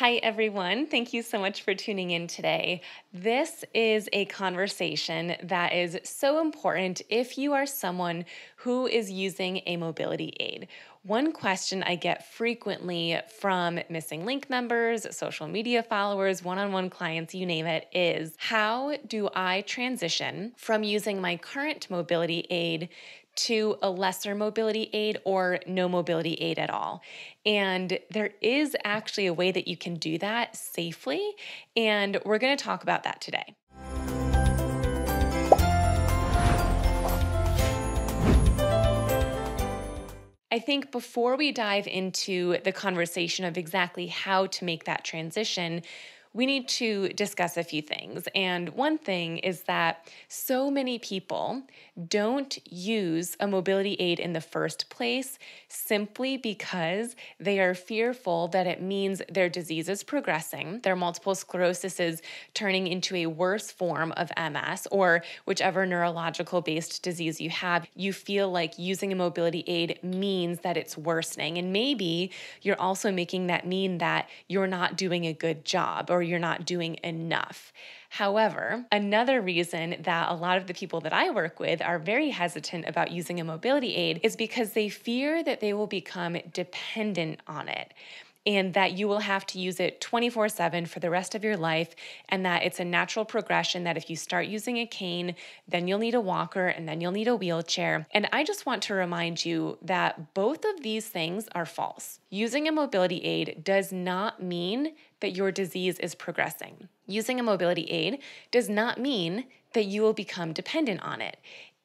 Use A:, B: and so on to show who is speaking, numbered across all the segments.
A: Hi, everyone. Thank you so much for tuning in today. This is a conversation that is so important if you are someone who is using a mobility aid. One question I get frequently from missing link members, social media followers, one on one clients, you name it, is how do I transition from using my current mobility aid to a lesser mobility aid or no mobility aid at all? And there is actually a way that you can do that safely, and we're going to talk about that today. I think before we dive into the conversation of exactly how to make that transition, we need to discuss a few things. And one thing is that so many people don't use a mobility aid in the first place simply because they are fearful that it means their disease is progressing, their multiple sclerosis is turning into a worse form of MS or whichever neurological based disease you have. You feel like using a mobility aid means that it's worsening. And maybe you're also making that mean that you're not doing a good job or you're not doing enough. However, another reason that a lot of the people that I work with are very hesitant about using a mobility aid is because they fear that they will become dependent on it, and that you will have to use it 24/7 for the rest of your life, and that it's a natural progression that if you start using a cane, then you'll need a walker, and then you'll need a wheelchair. And I just want to remind you that both of these things are false. Using a mobility aid does not mean that your disease is progressing. Using a mobility aid does not mean that you will become dependent on it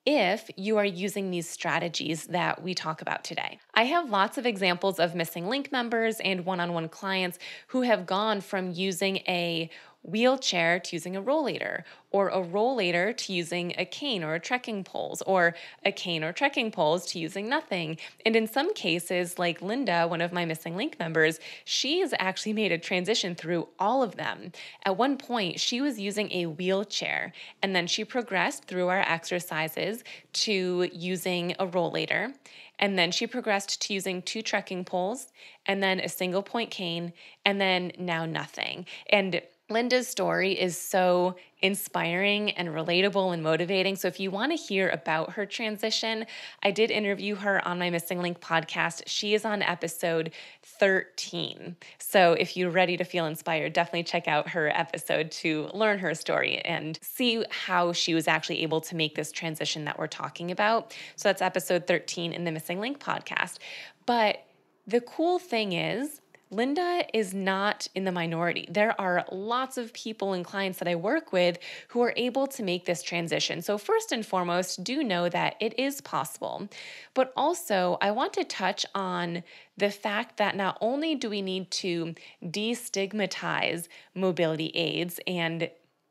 A: if you are using these strategies that we talk about today. I have lots of examples of missing link members and one-on-one clients who have gone from using a wheelchair to using a rollator, or a rollator to using a cane or a trekking poles, or a cane or trekking poles to using nothing. And in some cases, like Linda, one of my missing link members, she's actually made a transition through all of them. At one point, she was using a wheelchair, and then she progressed through our exercises to using a rollator. And then she progressed to using 2 trekking poles, and then a single point cane, and then now nothing. And Linda's story is so inspiring and relatable and motivating. So if you want to hear about her transition, I did interview her on my Missing Link podcast. She is on episode 13. So if you're ready to feel inspired, definitely check out her episode to learn her story and see how she was actually able to make this transition that we're talking about. So that's episode 13 in the Missing Link podcast. But the cool thing is, Linda is not in the minority. There are lots of people and clients that I work with who are able to make this transition. So first and foremost, do know that it is possible. But also, I want to touch on the fact that not only do we need to destigmatize mobility aids and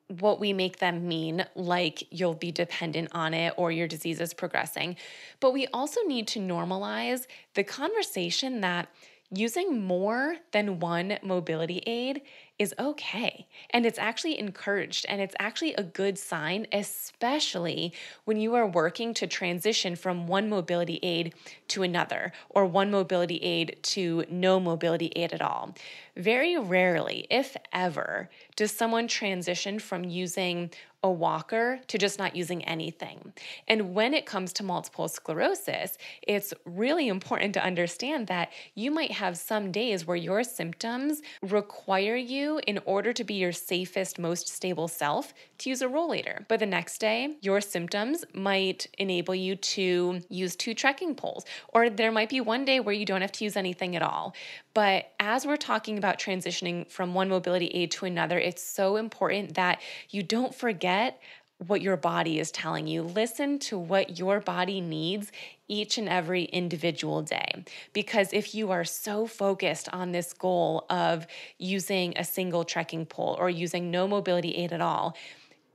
A: what we make them mean, like you'll be dependent on it or your disease is progressing, but we also need to normalize the conversation that using more than one mobility aid is okay. And it's actually encouraged, and it's actually a good sign, especially when you are working to transition from one mobility aid to another, or one mobility aid to no mobility aid at all. Very rarely, if ever, does someone transition from using a walker to just not using anything. And when it comes to multiple sclerosis, it's really important to understand that you might have some days where your symptoms require you, in order to be your safest, most stable self, to use a rollator. But the next day, your symptoms might enable you to use 2 trekking poles, or there might be one day where you don't have to use anything at all. But as we're talking about transitioning from one mobility aid to another, it's so important that you don't forget what your body is telling you. Listen to what your body needs each and every individual day. Because if you are so focused on this goal of using a single trekking pole or using no mobility aid at all,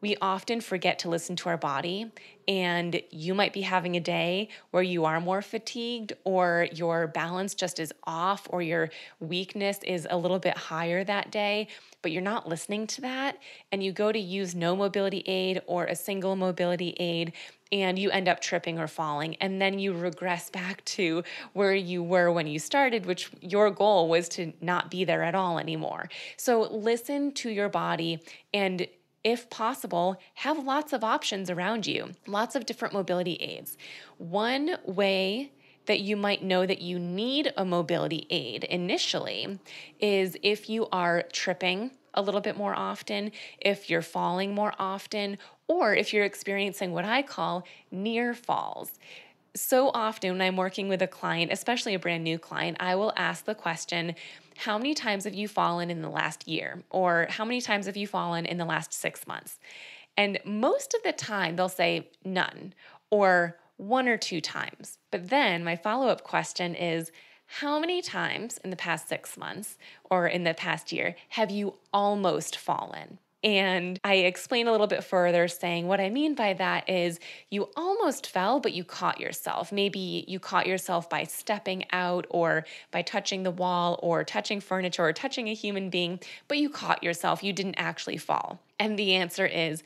A: we often forget to listen to our body, and you might be having a day where you are more fatigued, or your balance just is off, or your weakness is a little bit higher that day, but you're not listening to that, and you go to use no mobility aid or a single mobility aid, and you end up tripping or falling, and then you regress back to where you were when you started, which your goal was to not be there at all anymore. So listen to your body, and if possible, have lots of options around you, lots of different mobility aids. One way that you might know that you need a mobility aid initially is if you are tripping a little bit more often, if you're falling more often, or if you're experiencing what I call near falls. So often when I'm working with a client, especially a brand new client, I will ask the question, how many times have you fallen in the last year? Or how many times have you fallen in the last 6 months? And most of the time they'll say none or 1 or 2 times. But then my follow-up question is, how many times in the past 6 months or in the past year have you almost fallen? And I explain a little bit further, saying what I mean by that is you almost fell, but you caught yourself. Maybe you caught yourself by stepping out or by touching the wall or touching furniture or touching a human being, but you caught yourself. You didn't actually fall. And the answer is,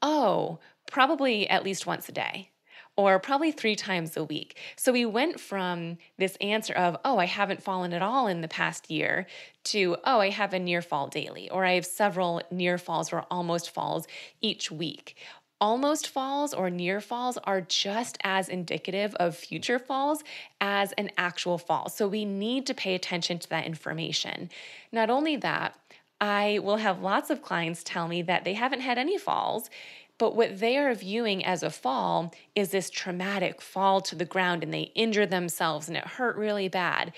A: oh, probably at least once a day, or probably 3 times a week. So we went from this answer of, oh, I haven't fallen at all in the past year, to, oh, I have a near fall daily, or I have several near falls or almost falls each week. Almost falls or near falls are just as indicative of future falls as an actual fall. So we need to pay attention to that information. Not only that, I will have lots of clients tell me that they haven't had any falls, but what they are viewing as a fall is this traumatic fall to the ground, and they injure themselves and it hurt really bad.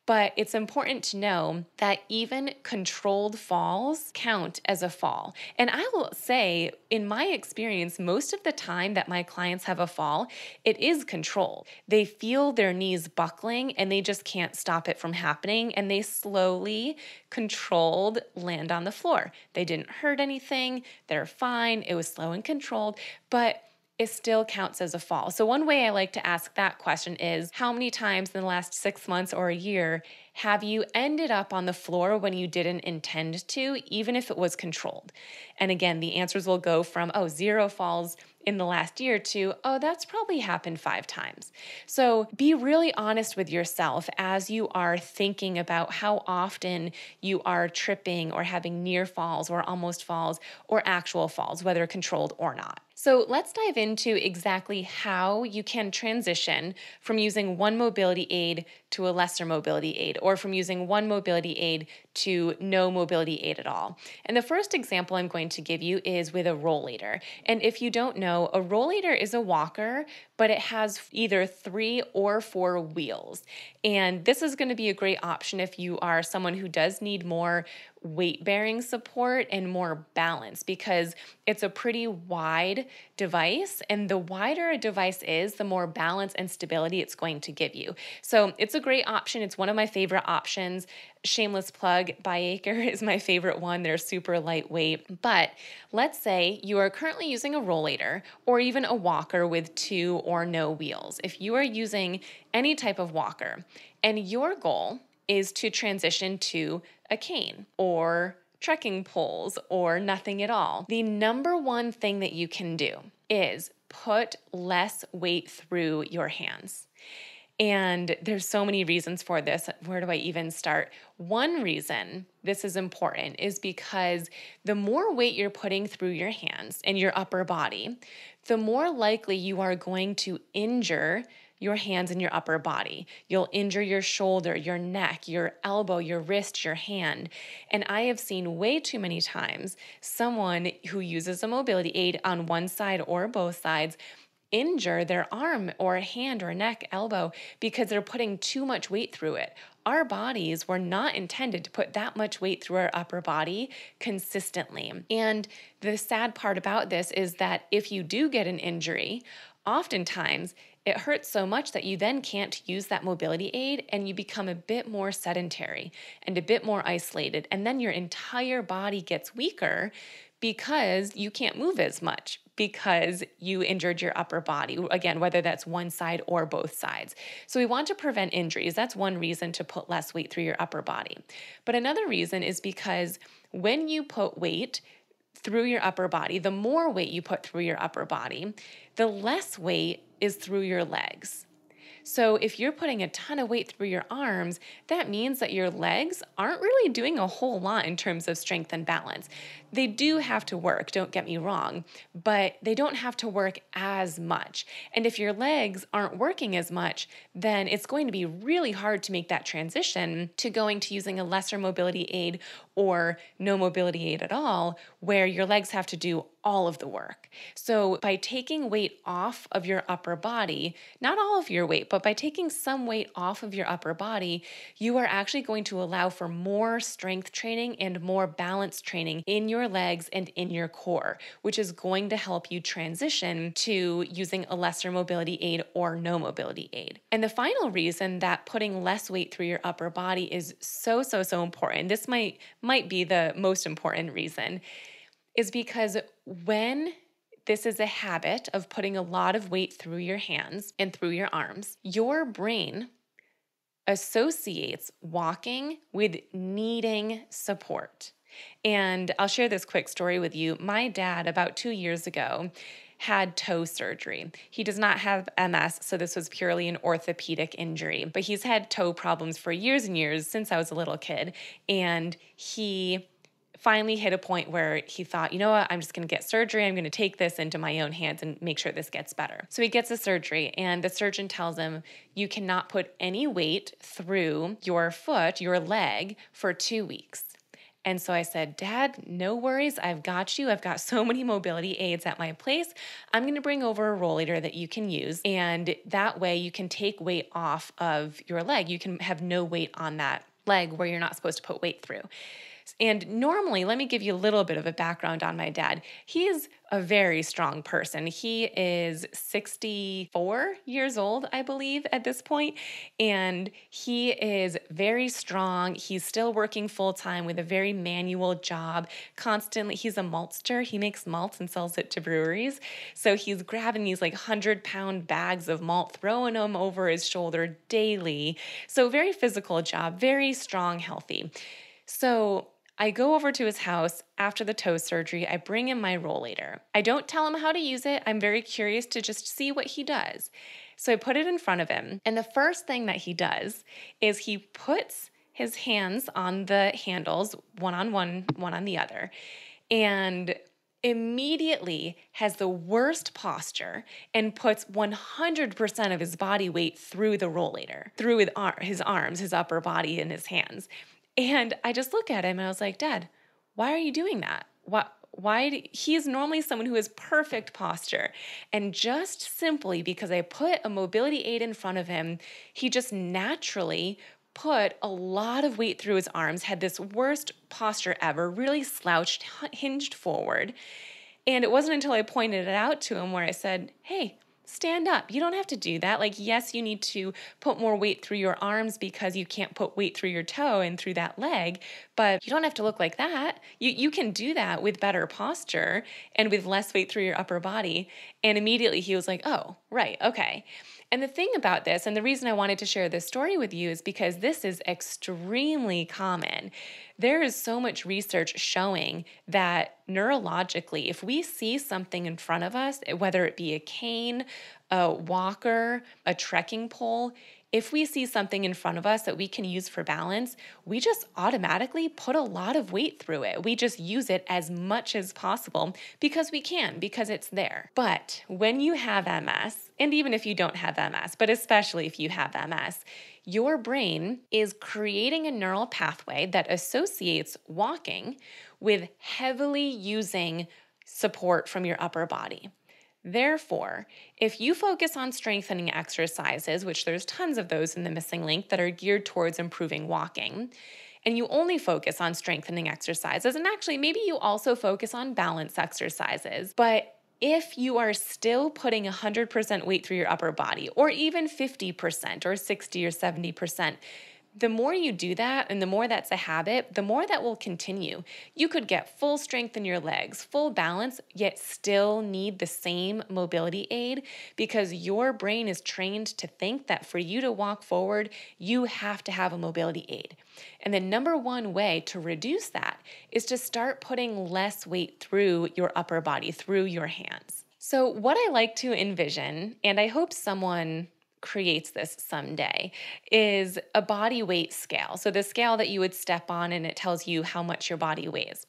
A: But it's important to know that even controlled falls count as a fall. And I will say, in my experience, most of the time that my clients have a fall, it is controlled. They feel their knees buckling and they just can't stop it from happening. And they slowly, controlled, land on the floor. They didn't hurt anything. They're fine. It was slow and controlled. But it still counts as a fall. So one way I like to ask that question is, how many times in the last 6 months or a year have you ended up on the floor when you didn't intend to, even if it was controlled? And again, the answers will go from, oh, 0 falls in the last year to, oh, that's probably happened 5 times. So be really honest with yourself as you are thinking about how often you are tripping or having near falls or almost falls or actual falls, whether controlled or not. So let's dive into exactly how you can transition from using one mobility aid to a lesser mobility aid, or from using one mobility aid to no mobility aid at all. And the first example I'm going to give you is with a rollator. And if you don't know, a rollator is a walker, but it has either 3 or 4 wheels. And this is going to be a great option if you are someone who does need more weight-bearing support and more balance, because it's a pretty wide device, and the wider a device is, the more balance and stability it's going to give you. So it's a great option. It's one of my favorite options. Shameless plug, Biacre is my favorite one. They're super lightweight. But let's say you are currently using a rollator or even a walker with 2 or no wheels. If you are using any type of walker and your goal is to transition to a cane or trekking poles or nothing at all, the number one thing that you can do is put less weight through your hands. And there's so many reasons for this. Where do I even start? One reason this is important is because the more weight you're putting through your hands and your upper body, the more likely you are going to injure your hands and your upper body. You'll injure your shoulder, your neck, your elbow, your wrist, your hand. And I have seen way too many times someone who uses a mobility aid on one side or both sides injure their arm or hand or neck, elbow, because they're putting too much weight through it. Our bodies were not intended to put that much weight through our upper body consistently. And the sad part about this is that if you do get an injury, oftentimes it hurts so much that you then can't use that mobility aid, and you become a bit more sedentary and a bit more isolated. And then your entire body gets weaker because you can't move as much because you injured your upper body. Again, whether that's one side or both sides. So we want to prevent injuries. That's one reason to put less weight through your upper body. But another reason is because when you put weight through your upper body, the more weight you put through your upper body, the less weight is through your legs. So if you're putting a ton of weight through your arms, that means that your legs aren't really doing a whole lot in terms of strength and balance. They do have to work, don't get me wrong, but they don't have to work as much. And if your legs aren't working as much, then it's going to be really hard to make that transition to going to using a lesser mobility aid or no mobility aid at all, where your legs have to do all of the work. So by taking weight off of your upper body, not all of your weight, but by taking some weight off of your upper body, you are actually going to allow for more strength training and more balance training in your legs and in your core, which is going to help you transition to using a lesser mobility aid or no mobility aid. And the final reason that putting less weight through your upper body is so important, this might be the most important reason, is because when this is a habit of putting a lot of weight through your hands and through your arms, your brain associates walking with needing support. And I'll share this quick story with you. My dad, about 2 years ago, had toe surgery. He does not have MS, so this was purely an orthopedic injury, but he's had toe problems for years and years since I was a little kid. And he finally hit a point where he thought, you know what, I'm just going to get surgery. I'm going to take this into my own hands and make sure this gets better. So he gets a surgery, and the surgeon tells him, you cannot put any weight through your foot, your leg, for 2 weeks. And so I said, Dad, no worries. I've got you. I've got so many mobility aids at my place. I'm going to bring over a rollator that you can use. And that way you can take weight off of your leg. You can have no weight on that leg where you're not supposed to put weight through. And normally, let me give you a little bit of a background on my dad. He is a very strong person. He is 64 years old, I believe, at this point, and he is very strong. He's still working full-time with a very manual job. Constantly, he's a maltster. He makes malts and sells it to breweries. So he's grabbing these 100-pound bags of malt, throwing them over his shoulder daily. So very physical job, very strong, healthy. So I go over to his house after the toe surgery. I bring him my rollator. I don't tell him how to use it. I'm very curious to just see what he does. So I put it in front of him. And the first thing that he does is he puts his hands on the handles, one on one, one on the other, and immediately has the worst posture and puts 100% of his body weight through the rollator, through his arms, his upper body, and his hands. And I just look at him and I was like, Dad, why are you doing that? He's normally someone who has perfect posture. And just simply because I put a mobility aid in front of him, he just naturally put a lot of weight through his arms, had this worst posture ever, really slouched, hinged forward. And it wasn't until I pointed it out to him where I said, hey, stand up. You don't have to do that. Yes, you need to put more weight through your arms because you can't put weight through your toe and through that leg, but you don't have to look like that. You can do that with better posture and with less weight through your upper body. And immediately he was like, oh, right, okay. And the thing about this, and the reason I wanted to share this story with you, is because this is extremely common. There is so much research showing that neurologically, if we see something in front of us, whether it be a cane, a walker, a trekking pole, if we see something in front of us that we can use for balance, we just automatically put a lot of weight through it. We just use it as much as possible because we can, because it's there. But when you have MS, and even if you don't have MS, but especially if you have MS, your brain is creating a neural pathway that associates walking with heavily using support from your upper body. Therefore, if you focus on strengthening exercises, which there's tons of those in the missing link that are geared towards improving walking, and you only focus on strengthening exercises, and actually maybe you also focus on balance exercises, but if you are still putting 100% weight through your upper body, or even 50% or 60 or 70%, The more you do that and the more that's a habit, the more that will continue. You could get full strength in your legs, full balance, yet still need the same mobility aid because your brain is trained to think that for you to walk forward, you have to have a mobility aid. And the number one way to reduce that is to start putting less weight through your upper body, through your hands. So, what I like to envision, and I hope someone creates this someday, is a body weight scale. So, the scale that you would step on and it tells you how much your body weighs.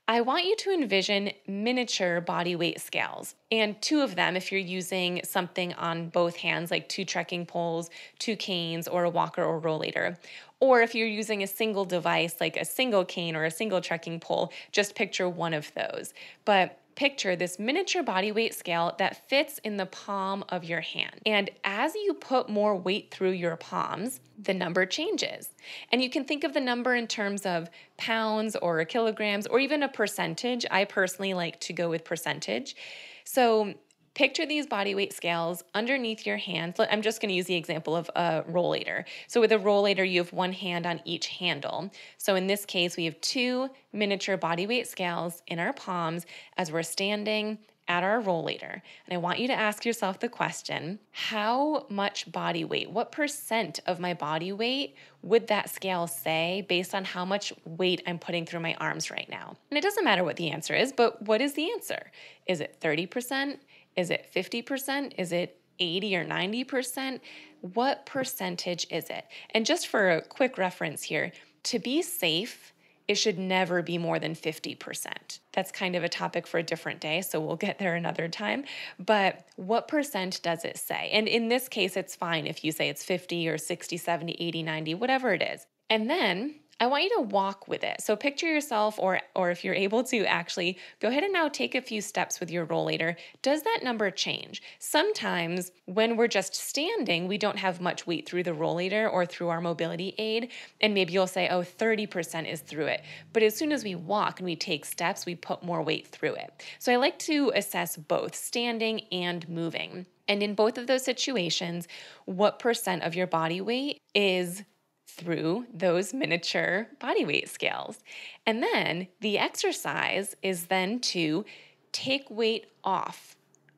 A: I want you to envision miniature body weight scales and two of them if you're using something on both hands, like two trekking poles, two canes, or a walker or rollator. Or if you're using a single device, like a single cane or a single trekking pole, just picture one of those. But picture this miniature body weight scale that fits in the palm of your hand. And as you put more weight through your palms, the number changes. And you can think of the number in terms of pounds or kilograms or even a percentage. I personally like to go with percentage. So picture these body weight scales underneath your hands. I'm just going to use the example of a rollator. So with a rollator, you have one hand on each handle. So in this case, we have two miniature body weight scales in our palms as we're standing at our rollator. And I want you to ask yourself the question, how much body weight, what percent of my body weight would that scale say based on how much weight I'm putting through my arms right now? And it doesn't matter what the answer is, but what is the answer? Is it 30%? Is it 50%? Is it 80 or 90%? What percentage is it? And just for a quick reference here, to be safe, it should never be more than 50%. That's kind of a topic for a different day, so we'll get there another time. But what percent does it say? And in this case, it's fine if you say it's 50 or 60, 70, 80, 90, whatever it is. And then I want you to walk with it. So picture yourself, or if you're able to actually, go ahead and now take a few steps with your rollator. Does that number change? Sometimes when we're just standing, we don't have much weight through the rollator or through our mobility aid. And maybe you'll say, oh, 30% is through it. But as soon as we walk and we take steps, we put more weight through it. So I like to assess both standing and moving. And in both of those situations, what percent of your body weight is through those miniature body weight scales. And then the exercise is then to take weight off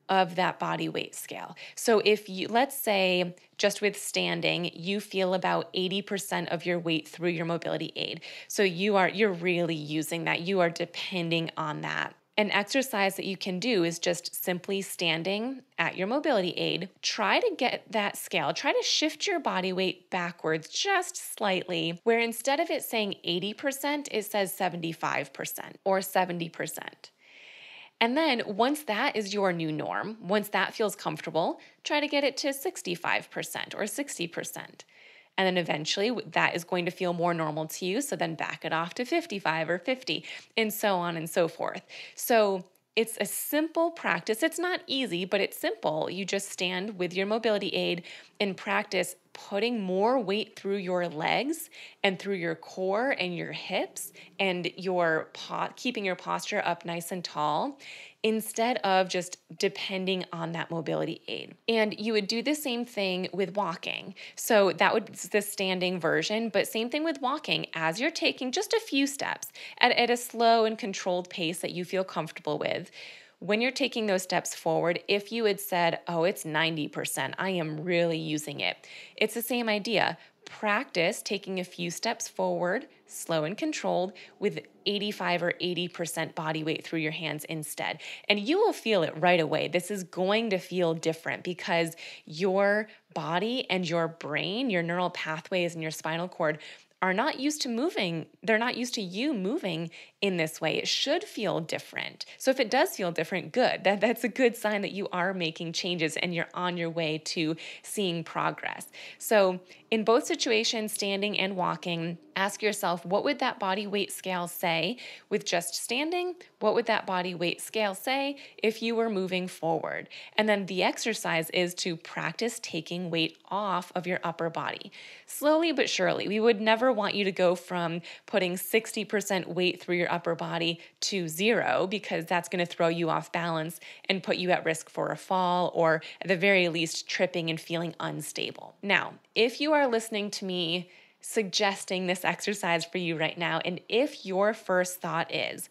A: of that body weight scale. So if you, let's say just with standing, you feel about 80% of your weight through your mobility aid. So you're really using that. You are depending on that. An exercise that you can do is just simply standing at your mobility aid. Try to get that scale, try to shift your body weight backwards just slightly, where instead of it saying 80%, it says 75% or 70%. And then once that is your new norm, once that feels comfortable, try to get it to 65% or 60%. And then eventually that is going to feel more normal to you. So then back it off to 55 or 50 and so on and so forth. So it's a simple practice. It's not easy, but it's simple. You just stand with your mobility aid and practice putting more weight through your legs and through your core and your hips and your keeping your posture up nice and tall instead of just depending on that mobility aid. And you would do the same thing with walking. So that would be the standing version, but same thing with walking as you're taking just a few steps at a slow and controlled pace that you feel comfortable with. When you're taking those steps forward, if you had said, oh, it's 90%, I am really using it. It's the same idea. Practice taking a few steps forward, slow and controlled, with 85 or 80% body weight through your hands instead. And you will feel it right away. This is going to feel different because your body and your brain, your neural pathways and your spinal cord are not used to moving. They're not used to you moving in this way. It should feel different. So if it does feel different, good. That's a good sign that you are making changes and you're on your way to seeing progress. So in both situations, standing and walking, ask yourself, what would that body weight scale say with just standing? What would that body weight scale say if you were moving forward? And then the exercise is to practice taking weight off of your upper body. Slowly but surely. We would never want you to go from putting 60% weight through your upper body to 0 because that's going to throw you off balance and put you at risk for a fall or at the very least tripping and feeling unstable. Now, if you are listening to me suggesting this exercise for you right now. And if your first thought is,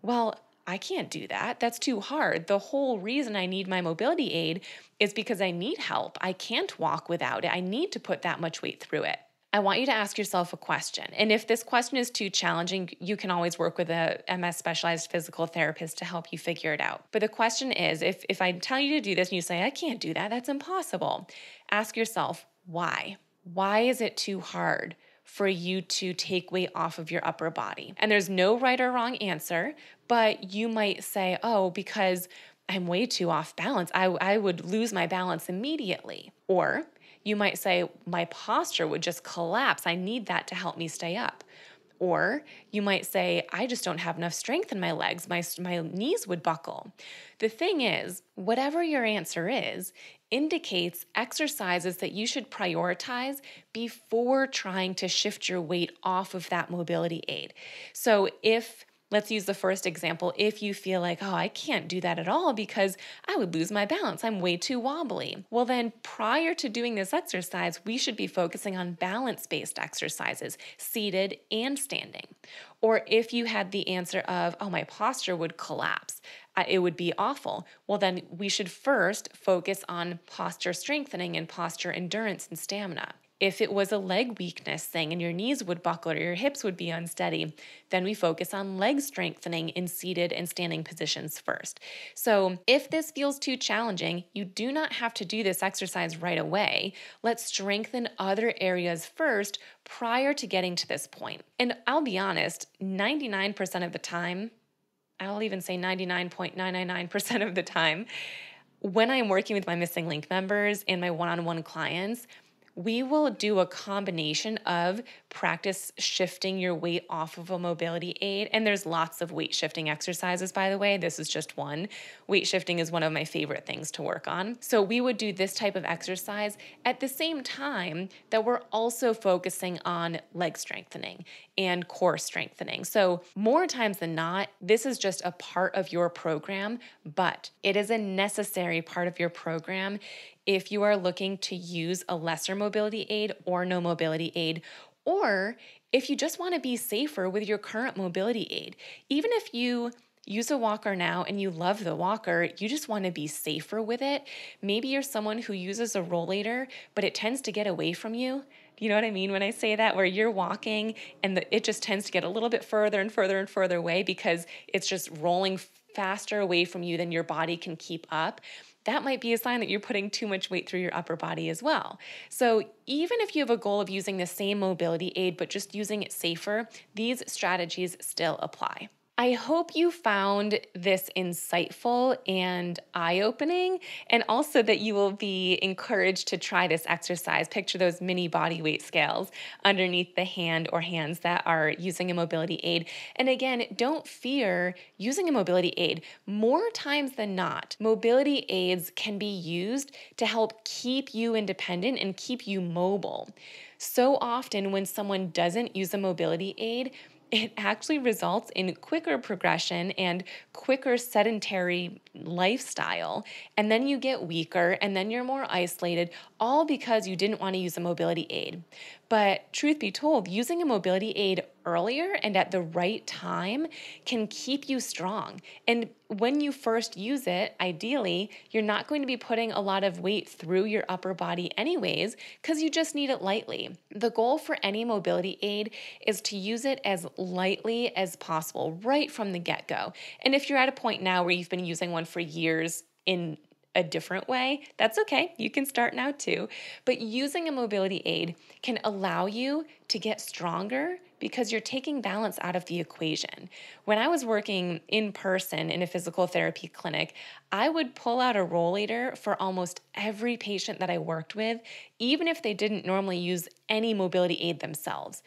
A: well, I can't do that. That's too hard. The whole reason I need my mobility aid is because I need help. I can't walk without it. I need to put that much weight through it. I want you to ask yourself a question. And if this question is too challenging, you can always work with a MS specialized physical therapist to help you figure it out. But the question is, if I tell you to do this and you say, I can't do that, that's impossible, ask yourself, why? Why is it too hard for you to take weight off of your upper body? And there's no right or wrong answer, but you might say, oh, because I'm way too off balance. I would lose my balance immediately. Or you might say, my posture would just collapse. I need that to help me stay up. Or you might say, I just don't have enough strength in my legs. My knees would buckle. The thing is, whatever your answer is, indicates exercises that you should prioritize before trying to shift your weight off of that mobility aid. So let's use the first example. If you feel like, oh, I can't do that at all because I would lose my balance, I'm way too wobbly. Well, then prior to doing this exercise, we should be focusing on balance-based exercises, seated and standing. Or if you had the answer of, oh, my posture would collapse, it would be awful. Well, then we should first focus on posture strengthening and posture endurance and stamina. If it was a leg weakness thing and your knees would buckle or your hips would be unsteady, then we focus on leg strengthening in seated and standing positions first. So if this feels too challenging, you do not have to do this exercise right away. Let's strengthen other areas first prior to getting to this point. And I'll be honest, 99% of the time, I'll even say 99.999% of the time, when I'm working with my missing link members and my one-on-one clients, we will do a combination of practice shifting your weight off of a mobility aid. And there's lots of weight shifting exercises, by the way. This is just one. Weight shifting is one of my favorite things to work on. So we would do this type of exercise at the same time that we're also focusing on leg strengthening and core strengthening. So more times than not, this is just a part of your program, but it is a necessary part of your program if you are looking to use a lesser mobility aid or no mobility aid, or if you just want to be safer with your current mobility aid. Even if you use a walker now and you love the walker, you just want to be safer with it. Maybe you're someone who uses a rollator, but it tends to get away from you. You know what I mean when I say that? Where you're walking and it just tends to get a little bit further and further and further away because it's just rolling faster away from you than your body can keep up. That might be a sign that you're putting too much weight through your upper body as well. So even if you have a goal of using the same mobility aid, but just using it safer, these strategies still apply. I hope you found this insightful and eye-opening, and also that you will be encouraged to try this exercise. Picture those mini body weight scales underneath the hand or hands that are using a mobility aid. And again, don't fear using a mobility aid. More times than not, mobility aids can be used to help keep you independent and keep you mobile. So often when someone doesn't use a mobility aid, it actually results in quicker progression and quicker sedentary lifestyle. And then you get weaker and then you're more isolated, all because you didn't want to use a mobility aid. But truth be told, using a mobility aid earlier and at the right time can keep you strong. And when you first use it, ideally, you're not going to be putting a lot of weight through your upper body anyways, because you just need it lightly. The goal for any mobility aid is to use it as lightly as possible, right from the get-go. And if you're at a point now where you've been using one for years in a different way, that's okay. You can start now too. But using a mobility aid can allow you to get stronger because you're taking balance out of the equation. When I was working in person in a physical therapy clinic, I would pull out a rollator for almost every patient that I worked with, even if they didn't normally use any mobility aid themselves.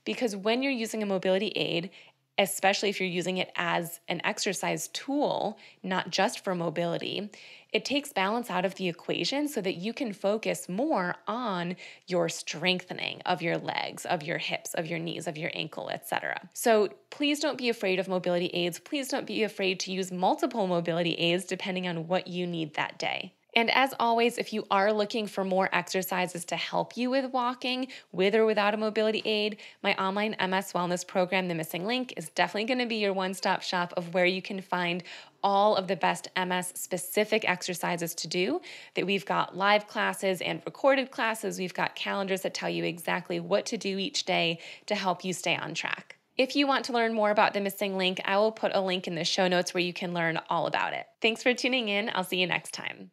A: Because when you're using a mobility aid, especially if you're using it as an exercise tool, not just for mobility, it takes balance out of the equation so that you can focus more on your strengthening of your legs, of your hips, of your knees, of your ankle, etc. So please don't be afraid of mobility aids. Please don't be afraid to use multiple mobility aids depending on what you need that day. And as always, if you are looking for more exercises to help you with walking, with or without a mobility aid, my online MS wellness program, The Missing Link, is definitely going to be your one-stop shop of where you can find all of the best MS specific exercises to do. That we've got live classes and recorded classes. We've got calendars that tell you exactly what to do each day to help you stay on track. If you want to learn more about The Missing Link, I will put a link in the show notes where you can learn all about it. Thanks for tuning in. I'll see you next time.